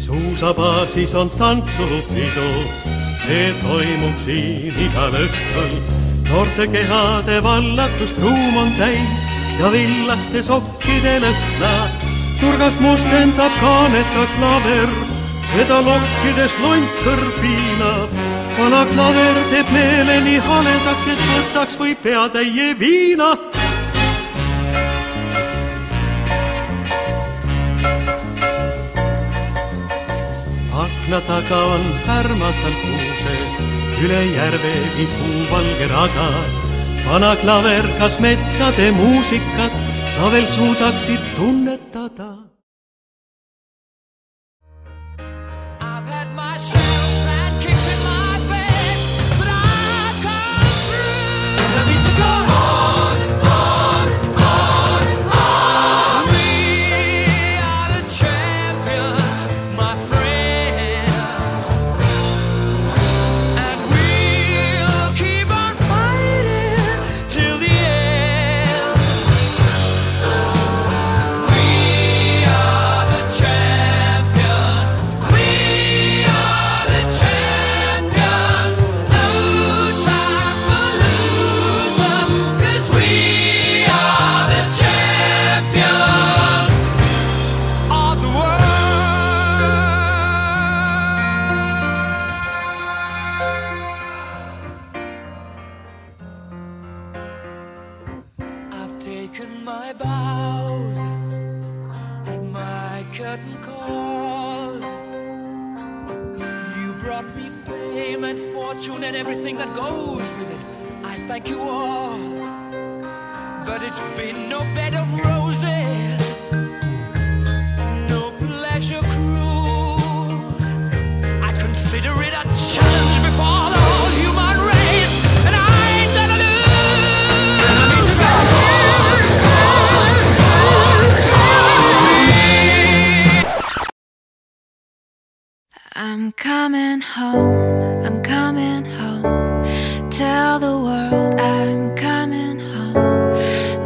Suusabaasis on tantsupidu, see toimub siin igal õhtul. Noorte kehade vallatust ruum on täis ja villaste sokkide lõhna. Nurgas mustendab kaaneta klaver, seda lokkides lontkõrv piinab. Vana klaver teeb meeleni haledaks, et võtaks või peatäie viina. Akna taga on härmatal kuuse, üle järve vipuu valge raga. Vana klaver, kas metsade muusikat sa veel suudaksid tunnetada? Taken my bows and my curtain calls. You brought me fame and fortune and everything that goes with it. I thank you all, but it's been no bed of roses, no pleasure cruise. I consider it a challenge before the whole human race, and I ain't gonna lose. And I need to go. I'm coming home, I'm coming home. Tell the world I'm coming home.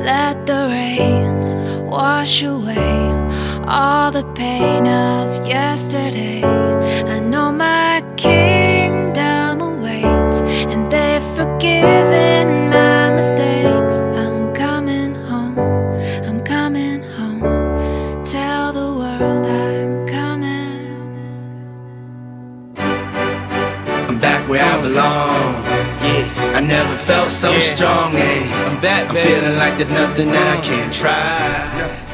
Let the rain wash away all the pain of yesterday. I know my kingdom awaits, and they've forgiven my mistakes. I'm coming home, I'm coming home. Tell the world I'm coming. I'm back where I belong. Yeah, I never felt so strong. Yeah, I'm back, I'm feeling like there's nothing I can't try.